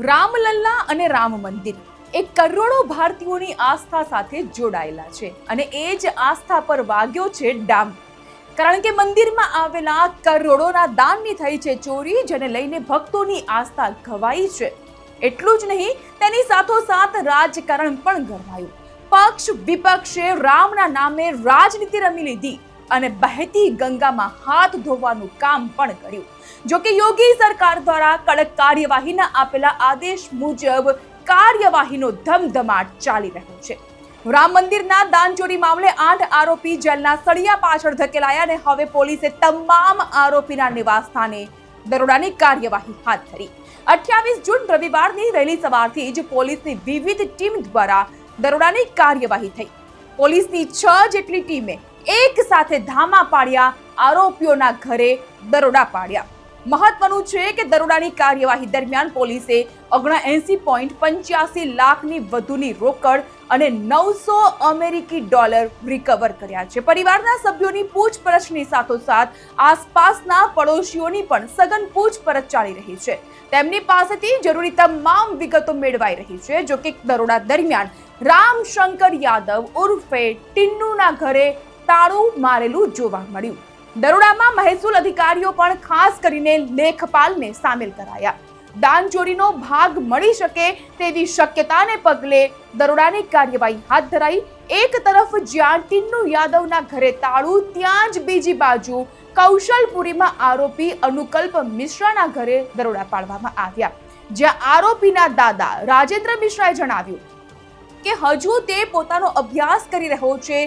રામલલ્લા અને રામ મંદિર એ કરોડો ભારતીયોની આસ્થા સાથે જોડાયેલા છે અને એ જ આસ્થા પર વાગ્યો છે ડામ. કારણ કે મંદિરમાં આવેલા કરોડોના દાનની થઈ છે ચોરી, જેને લઈને ભક્તોની આસ્થા ઘવાઈ છે. એટલું જ નહીં, તેની સાથોસાથ રાજકારણ પણ ગરમાયું. પક્ષ વિપક્ષે રામના નામે રાજનીતિ રમી લીધી અને બહેતી ગંગામાં હાથ ધોવાનું કામ પણ કર્યું. જો કે યોગી સરકાર દ્વારા કડક કાર્યવાહીના આપેલા આદેશ મુજબ કાર્યવાહીનો ધમધમાટ ચાલી રહ્યો છે. રામ મંદિરના દાનચોરી મામલે 8 આરોપી જેલના સળિયા પાછળ ધકેલાયા અને હવે પોલીસે તમામ આરોપીના નિવાસસ્થાને દરોડાની કાર્યવાહી હાથ ધરી. 28 જૂન રવિવારની વહેલી સવારથી જ પોલીસની વિવિધ ટીમ દ્વારા દરોડાની કાર્યવાહી થઈ. પોલીસની 6 જેટલી ટીમે એક સાથે ધામા પાડ્યા, આરોપીઓના ઘરે દરોડા પાડ્યા. મહત્વનું છે કે દરોડાની કાર્યવાહી દરમિયાન પોલીસે 79.85 લાખની વધુની રોકડ અને 900 અમેરિકી ડોલર રિકવર કર્યા છે. પરિવારના સભ્યોની પૂછપરછની સાથોસાથ આસપાસના પડોશીઓની પણ સઘન પૂછપરછ ચાલી રહી છે. તેમની પાસેથી જરૂરી તમામ વિગતો મેળવાઈ રહી છે. જો કે દરોડા દરમિયાન રામશંકર યાદવ ઉર્ફે ટિન્નુના ઘરે તાળું મારેલું જોવા મળ્યું. દરોડામાં મહેસૂલ અધિકારીઓ પણ ખાસ કરીને લેખપાલને સામેલ કરાયા. દાનચોરીનો ભાગ મળી શકે તેવી શક્યતાને પગલે દરોડાની કાર્યવાહી હાથ ધરાઈ. એક તરફ જ્યાં ટિન્નુ યાદવના ઘરે તાળું, ત્યાં જ બીજી બાજુ કૌશલપુરીમાં આરોપી અનુકલ્પ મિશ્રાના ઘરે દરોડા પાડવામાં આવ્યા. જ્યાં આરોપીના દાદા રાજેન્દ્ર મિશ્રાએ જણાવ્યું કે હજુ તે પોતાનો અભ્યાસ કરી રહ્યો છે.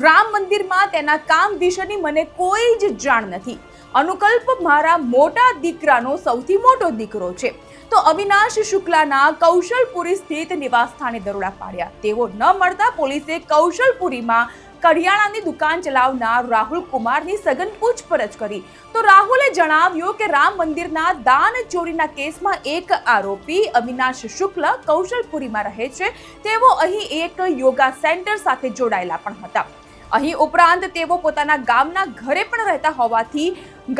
રામ મંદિરમાં તેના કામ વિશેની મને કોઈ જ જાણ નથી. અનુકલ્પ મારા મોટા દીકરાનો સૌથી મોટો દીકરો છે. તો અવિનાશ શુક્લાના કૌશલપુરી સ્થિત નિવાસસ્થાને દરોડા પાડ્યા. તેઓ ન મળતા પોલીસે કૌશલપુરીમાં કરિયાણાની દુકાન ચલાવનાર રાહુલ કુમારની સઘન પૂછપરછ કરી. તો રાહુલે જણાવ્યું કે રામ મંદિરના દાન ચોરીના કેસમાં એક આરોપી અવિનાશ શુક્લ કૌશલપુરીમાં રહે છે. તેઓ અહીં એક યોગા સેન્ટર સાથે જોડાયેલા પણ હતા. અહીં ઉપરાંત તેઓ પોતાના ગામના ઘરે પણ રહેતા હોવાથી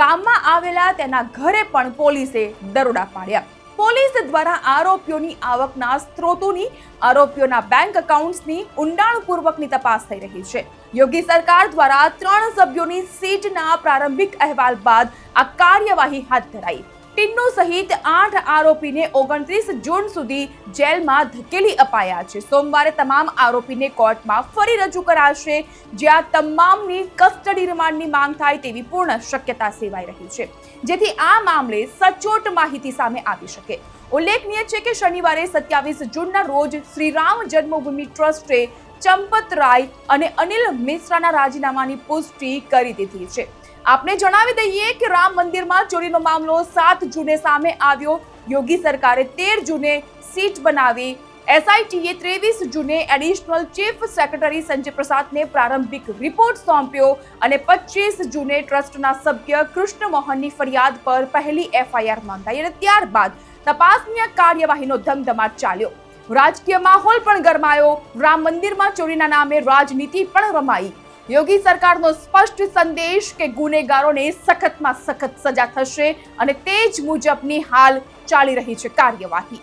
ગામમાં આવેલા તેના ઘરે પણ પોલીસે દરોડા પાડ્યા. પોલીસ દ્વારા આરોપીઓની આવકના સ્ત્રોતોની, આરોપીઓના બેંક એકાઉન્ટ્સની ઊંડાણપૂર્વકની તપાસ થઈ રહી છે. યોગી સરકાર દ્વારા 3 સભ્યોની સીટના પ્રારંભિક અહેવાલ બાદ આ કાર્યવાહી હાથ ધરાઈ. ટિન્નુ સહિત 8 આરોપીને 29 જૂન સુધી જેલમાં ધકેલી અપાયા છે. સોમવારે તમામ આરોપીને કોર્ટમાં ફરી રજૂ કરાશે, જ્યાં તમામની કસ્ટડી રિમાન્ડની માંગ થાય તેવી પૂર્ણ શક્યતા સેવાઈ રહી છે, જેથી આ મામલે સચોટ માહિતી સામે આવી શકે. ઉલ્લેખનીય છે કે શનિવારે 27 જૂનના રોજ શ્રી રામ જન્મભૂમિ ટ્રસ્ટે ચંપત રાય અને અનિલ મિશ્રાના રાજીનામાની પુષ્ટિ કરી દીધી છે. આપને જણાવી દઈએ કે રામ મંદિરમાં ચોરીનો મામલો 7 જૂને સામે આવ્યો. યોગી સરકારે 13 જૂને સીટ બનાવી. એસઆઈટીએ 23 જૂને એડિશનલ ચીફ સેક્રેટરી સંજય પ્રસાદને પ્રારંભિક રિપોર્ટ સોંપ્યો અને 25 જૂને ટ્રસ્ટના સભ્ય કૃષ્ણ મોહનની ફરિયાદ પર પહેલી એફઆઈઆર નોંધાઈ અને ત્યારબાદ તપાસની કાર્યવાહીનો ધમધમાટ ચાલ્યો. રાજકીય માહોલ પણ ગરમાયો. રામ મંદિરમાં ચોરીના નામે રાજનીતિ પણ રમાઈ. યોગી સરકારનો સ્પષ્ટ સંદેશ કે ગુનેગારોને સખતમાં સખત સજા થશે અને તે જ મુજબની હાલ ચાલી રહી છે કાર્યવાહી.